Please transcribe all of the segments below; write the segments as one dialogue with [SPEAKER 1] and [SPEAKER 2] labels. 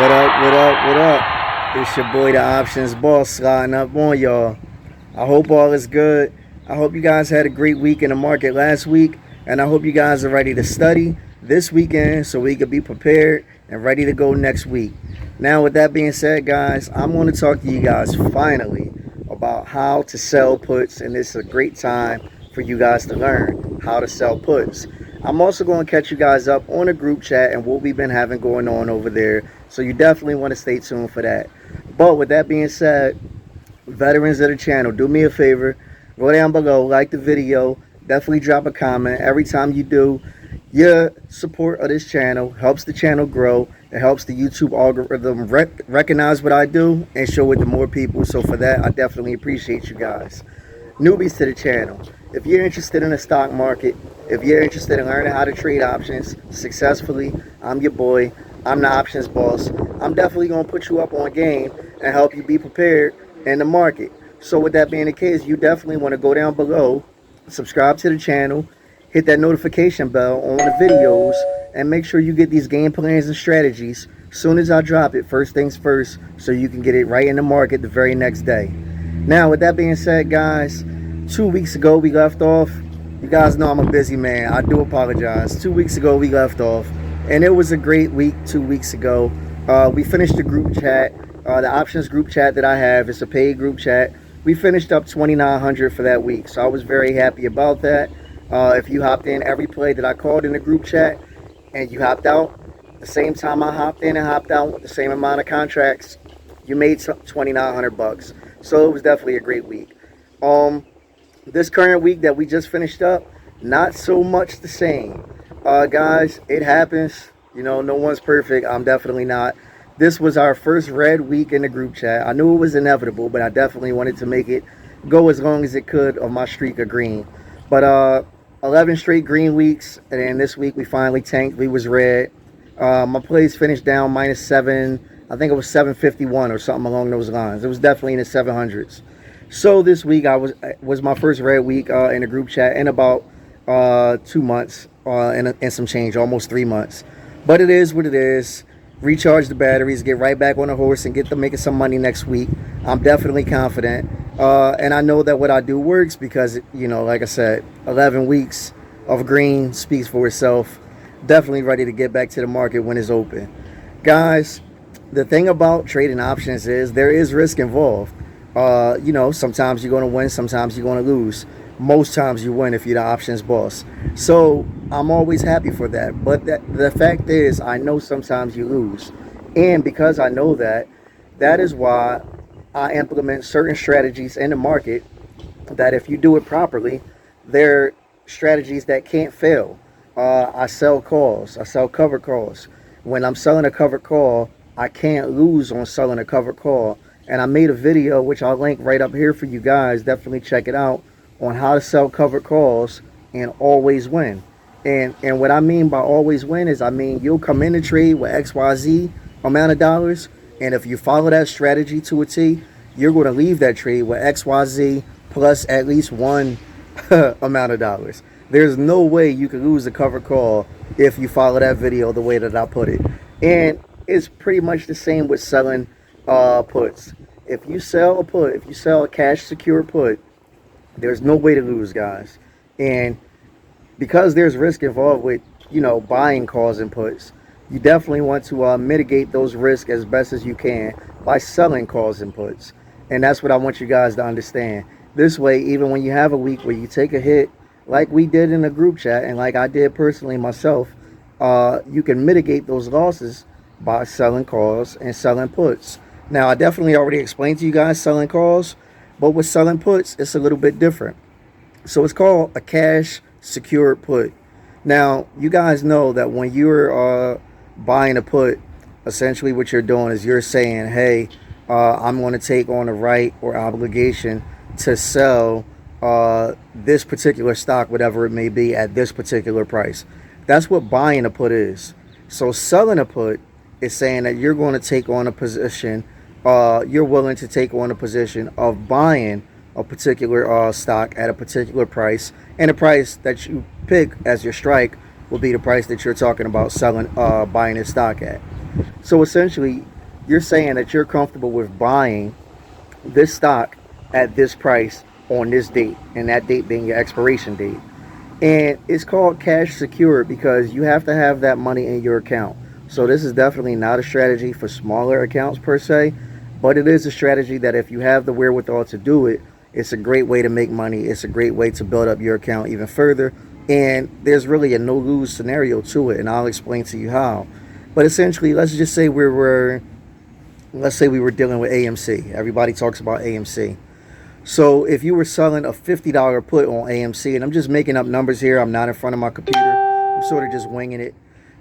[SPEAKER 1] What up, what up, what up? It's your boy, the Options Boss, sliding up on y'all. I hope all is good. I hope you guys had a great week in the market last week, and I hope you guys are ready to study this weekend so we can be prepared and ready to go next week. Now, with that being said, guys, I'm going to talk to you guys finally about how to sell puts, and this is a great time for you guys to learn how to sell puts. I'm also going to catch you guys up on a group chat and what we've been having going on over there. So you definitely want to stay tuned for that. But with that being said, veterans of the channel, do me a favor. Go down below, like the video. Definitely drop a comment. Every time you do, your support of this channel helps the channel grow. It helps the YouTube algorithm recognize what I do and show it to more people. So for that, I definitely appreciate you guys. Newbies to the channel, if you're interested in the stock market, if you're interested in learning how to trade options successfully, I'm your boy. I'm the Options Boss. I'm definitely going to put you up on game and help you be prepared in the market. So with that being the case, you definitely want to go down below, subscribe to the channel, hit that notification bell on the videos, and make sure you get these game plans and strategies soon as I drop it, first things first, so you can get it right in the market the very next day. Now, with that being said, guys, 2 weeks ago we left off. You guys know I'm a busy man. I do apologize. 2 weeks ago we left off, and it was a great week 2 weeks ago. We finished the group chat, the options group chat that I have. It's a paid group chat. We finished up 2,900 for that week, so I was very happy about that. If you hopped in every play that I called in the group chat and you hopped out the same time I hopped in and hopped out with the same amount of contracts, you made 2,900 bucks. So it was definitely a great week. This current week that we just finished up, not so much the same. Guys, it happens. You know, no one's perfect. I'm definitely not. This was our first red week in the group chat. I knew it was inevitable, but I definitely wanted to make it go as long as it could on my streak of green. But 11 straight green weeks, and then this week we finally tanked. We was red. My plays finished down -7. I think it was 751 or something along those lines. It was definitely in the 700s. So this week was my first red week in the group chat in about 2 months and some change, almost 3 months. But it is what it is. Recharge the batteries, get right back on the horse, and get to making some money next week. I'm definitely confident, and I know that what I do works because, you know, like I said, 11 weeks of green speaks for itself. Definitely ready to get back to the market when it's open, guys. The thing about trading options is there is risk involved. You know, sometimes you're going to win, sometimes you're going to lose. Most times you win if you're the options boss. So I'm always happy for that. But the fact is, I know sometimes you lose. And because I know that, that is why I implement certain strategies in the market that if you do it properly, they're strategies that can't fail. I sell calls. I sell covered calls. When I'm selling a covered call, I can't lose on selling a covered call. And I made a video, which I'll link right up here for you guys. Definitely check it out, on how to sell covered calls and always win. And what I mean by always win is, I mean, you'll come in to trade with XYZ amount of dollars, and if you follow that strategy to a T, you're going to leave that trade with XYZ plus at least one amount of dollars. There's no way you can lose a covered call if you follow that video the way that I put it. And it's pretty much the same with selling puts. If you sell a put, if you sell a cash secure put, there's no way to lose, guys. And because there's risk involved with, you know, buying calls and puts, you definitely want to mitigate those risks as best as you can by selling calls and puts. And that's what I want you guys to understand. This way, even when you have a week where you take a hit, like we did in the group chat and like I did personally myself, you can mitigate those losses by selling calls and selling puts. Now, I definitely already explained to you guys selling calls, but with selling puts, it's a little bit different. So it's called a cash secured put. Now, you guys know that when you're buying a put, essentially what you're doing is you're saying, hey, I'm going to take on a right or obligation to sell this particular stock, whatever it may be, at this particular price. That's what buying a put is. So selling a put is saying that you're going to take on a position, you're willing to take on a position of buying a particular stock at a particular price, and the price that you pick as your strike will be the price that you're talking about selling, buying this stock at. So essentially, you're saying that you're comfortable with buying this stock at this price on this date, and that date being your expiration date. And it's called cash secured because you have to have that money in your account. So this is definitely not a strategy for smaller accounts per se, but it is a strategy that if you have the wherewithal to do it, it's a great way to make money. It's a great way to build up your account even further. And there's really a no lose scenario to it, and I'll explain to you how. But essentially, let's say we were dealing with AMC. Everybody talks about AMC. So if you were selling a $50 put on AMC, and I'm just making up numbers here, I'm not in front of my computer, I'm sort of just winging it.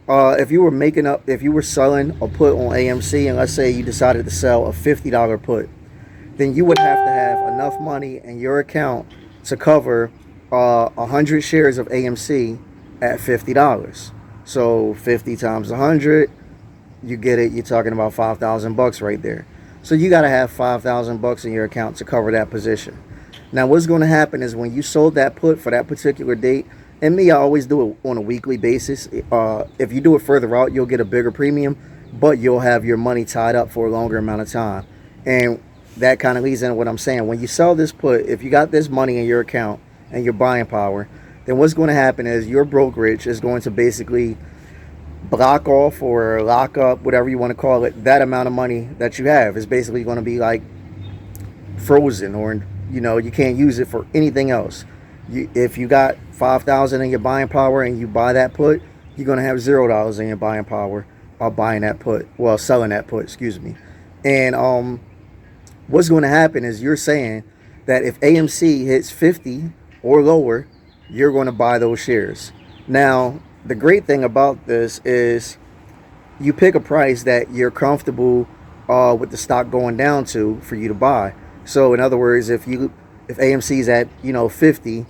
[SPEAKER 1] If you were selling a put on AMC, and let's say you decided to sell a $50 put, then you would have to have enough money in your account to cover 100 shares of AMC at $50. So 50 times 100, you get it. You're talking about $5,000 right there. So you got to have $5,000 in your account to cover that position. Now, what's going to happen is when you sold that put for that particular date, and me, I always do it on a weekly basis. If you do it further out, you'll get a bigger premium, but you'll have your money tied up for a longer amount of time. And that kind of leads into what I'm saying. When you sell this put, if you got this money in your account and your buying power, then what's going to happen is your brokerage is going to basically block off or lock up, whatever you want to call it, that amount of money that you have is basically going to be like frozen, or you can't use it for anything else. If you got 5,000 in your buying power and you buy that put, you're going to have $0 in your buying power by buying that put, well, selling that put, excuse me. And what's going to happen is you're saying that if AMC hits 50 or lower, you're going to buy those shares. Now, the great thing about this is you pick a price that you're comfortable with the stock going down to for you to buy. So in other words, if AMC is at 50,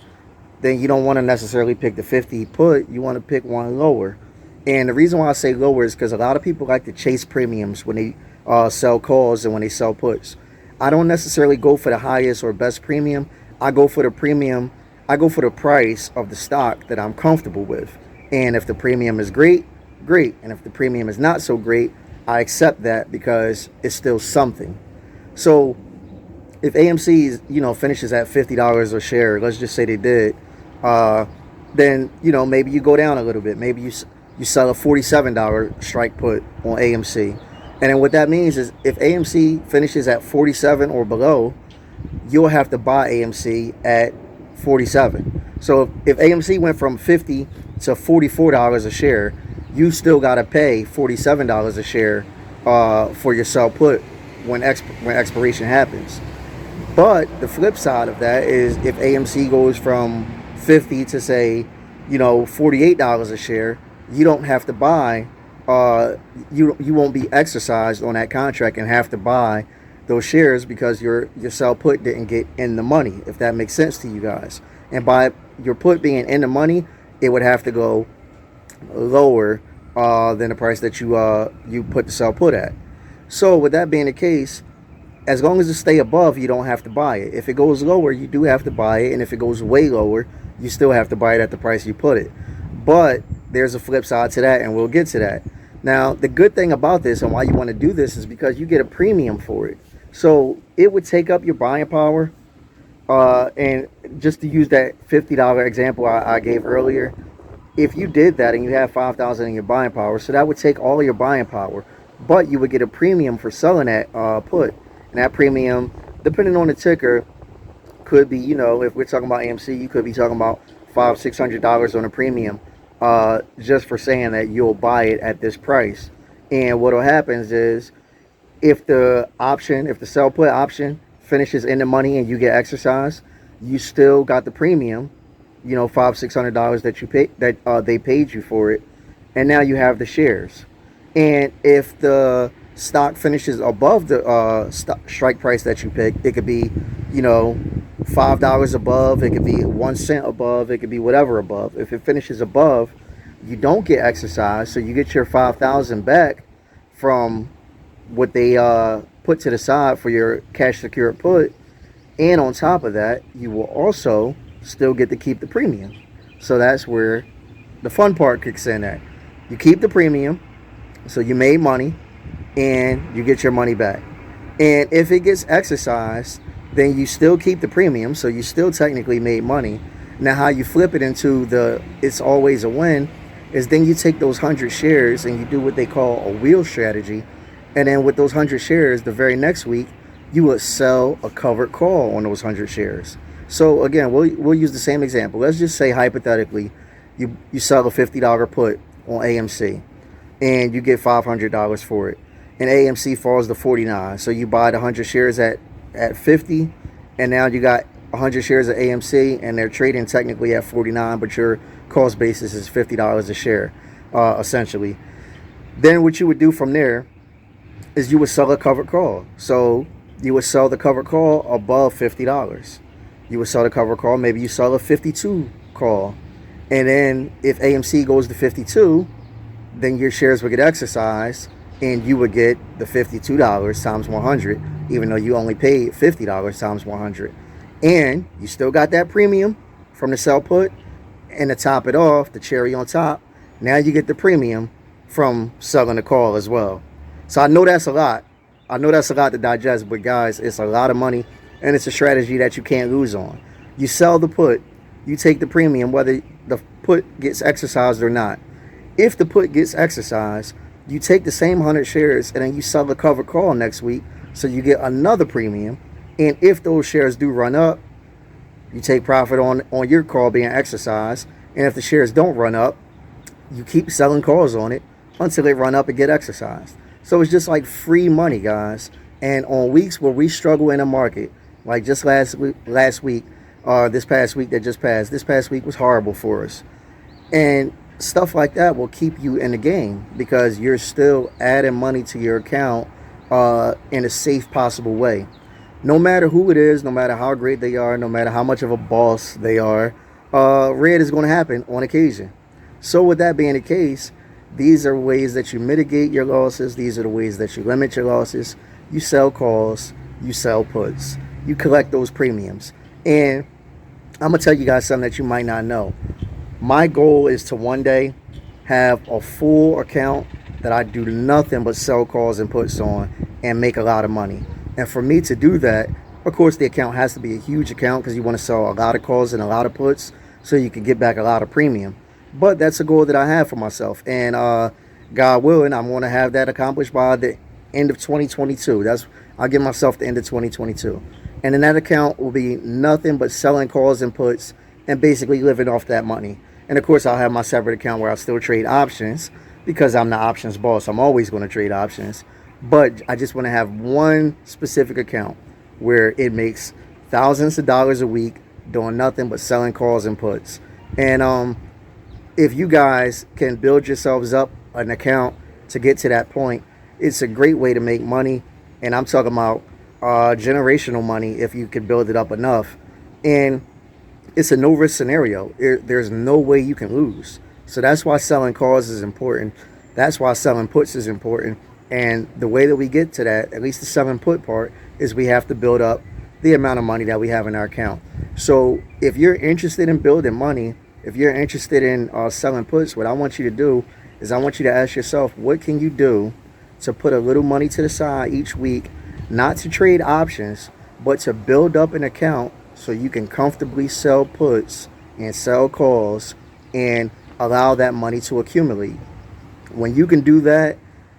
[SPEAKER 1] then you don't want to necessarily pick the 50 put. You want to pick one lower. And the reason why I say lower is because a lot of people like to chase premiums when they sell calls and when they sell puts. I don't necessarily go for the highest or best premium. I go for the premium. I go for the price of the stock that I'm comfortable with. And if the premium is great, great. And if the premium is not so great, I accept that because it's still something. So if AMC finishes at $50 a share, let's just say they did, then maybe you go down a little bit. Maybe you sell a $47 strike put on AMC. And then what that means is if AMC finishes at 47 or below, you'll have to buy AMC at 47. So if AMC went from 50 to $44 a share, you still got to pay $47 a share for your sell put when expiration happens. But the flip side of that is if AMC goes from 50 to say, $48 a share, you don't have to buy. You won't be exercised on that contract and have to buy those shares because your sell put didn't get in the money, if that makes sense to you guys. And by your put being in the money, it would have to go lower than the price that you put the sell put at. So with that being the case, as long as it stay above, you don't have to buy it. If it goes lower, you do have to buy it, and if it goes way lower, you still have to buy it at the price you put it. But there's a flip side to that, and we'll get to that. Now, the good thing about this and why you want to do this is because you get a premium for it. So it would take up your buying power. And just to use that $50 example I gave earlier, if you did that and you have 5,000 in your buying power, so that would take all of your buying power, but you would get a premium for selling that put. And that premium, depending on the ticker, could be, if we're talking about AMC, you could be talking about $500-$600 on a premium, just for saying that you'll buy it at this price. And what will happen is if the sell put option finishes in the money and you get exercised, you still got the premium, $500-$600 that you pay, that they paid you for it, and now you have the shares. And if the stock finishes above the strike price that you picked, it could be $5 above, it could be 1 cent above, it could be whatever above. If it finishes above, you don't get exercised, so you get your 5,000 back from what they put to the side for your cash secured put, and on top of that, you will also still get to keep the premium. So that's where the fun part kicks in at. You keep the premium, So you made money and you get your money back. And if it gets exercised, then you still keep the premium, so you still technically made money. Now, how you flip it into the it's always a win is then you take those 100 shares and you do what they call a wheel strategy. And then with those 100 shares, the very next week, you would sell a covered call on those 100 shares. So again, we'll use the same example. Let's just say hypothetically, you sell a $50 put on AMC and you get $500 for it. And AMC falls to 49. So you buy the 100 shares at 50, and now you got 100 shares of AMC, and they're trading technically at 49, but your cost basis is $50 a share, essentially. Then what you would do from there is you would sell a covered call. So you would sell the covered call above $50. You would sell the covered call. Maybe you sell a 52 call, and then if AMC goes to 52, then your shares would get exercised, and you would get the $52 times 100, even though you only paid $50 times 100. And you still got that premium from the sell put. And to top it off, the cherry on top, now you get the premium from selling the call as well. So I know that's a lot. I know that's a lot to digest, but guys, it's a lot of money, and it's a strategy that you can't lose on. You sell the put, you take the premium, whether the put gets exercised or not. If the put gets exercised, you take the same 100 shares and then you sell the covered call next week, so you get another premium. And if those shares do run up, you take profit on your call being exercised. And if the shares don't run up, you keep selling calls on it until they run up and get exercised. So it's just like free money, guys. And on weeks where we struggle in the market, like just this past week that just passed, this past week was horrible for us. And stuff like that will keep you in the game because you're still adding money to your account in a safe possible way. No matter who it is, no matter how great they are, no matter how much of a boss they are, red is going to happen on occasion. So with that being the case, these are ways that you mitigate your losses. These are the ways that you limit your losses. You sell calls, you sell puts, you collect those premiums. And I'm going to tell you guys something that you might not know. My goal is to one day have a full account that I do nothing but sell calls and puts on and make a lot of money. And for me to do that, of course, the account has to be a huge account because you want to sell a lot of calls and a lot of puts so you can get back a lot of premium. But that's a goal that I have for myself. And God willing, I'm going to have that accomplished by the end of 2022. I'll give myself the end of 2022. And then that account will be nothing but selling calls and puts and basically living off that money. And of course, I'll have my separate account where I still trade options because I'm the options boss. I'm always going to trade options. But I just want to have one specific account where it makes thousands of dollars a week doing nothing but selling calls and puts. And if you guys can build yourselves up an account to get to that point, it's a great way to make money. And I'm talking about generational money if you can build it up enough. And it's a no-risk scenario. There's no way you can lose. So that's why selling calls is important. That's why selling puts is important. And the way that we get to that, at least the selling put part, is we have to build up the amount of money that we have in our account. So if you're interested in building money, if you're interested in selling puts, what I want you to do is I want you to ask yourself, what can you do to put a little money to the side each week, not to trade options, but to build up an account so you can comfortably sell puts and sell calls and allow that money to accumulate. When you can do that,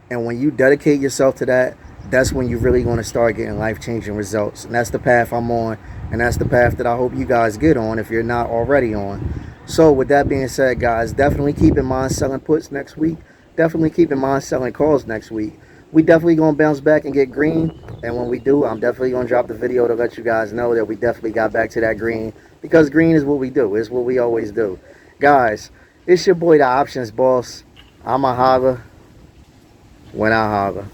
[SPEAKER 1] and when you dedicate yourself to that, that's when you're really going to start getting life-changing results. And that's the path I'm on, and that's the path that I hope you guys get on if you're not already on. So with that being said, guys, definitely keep in mind selling puts next week. Definitely keep in mind selling calls next week. We definitely going to bounce back and get green. And when we do, I'm definitely going to drop the video to let you guys know that we definitely got back to that green. Because green is what we do. It's what we always do. Guys, it's your boy, the Options Boss. I'm a holler when I holler.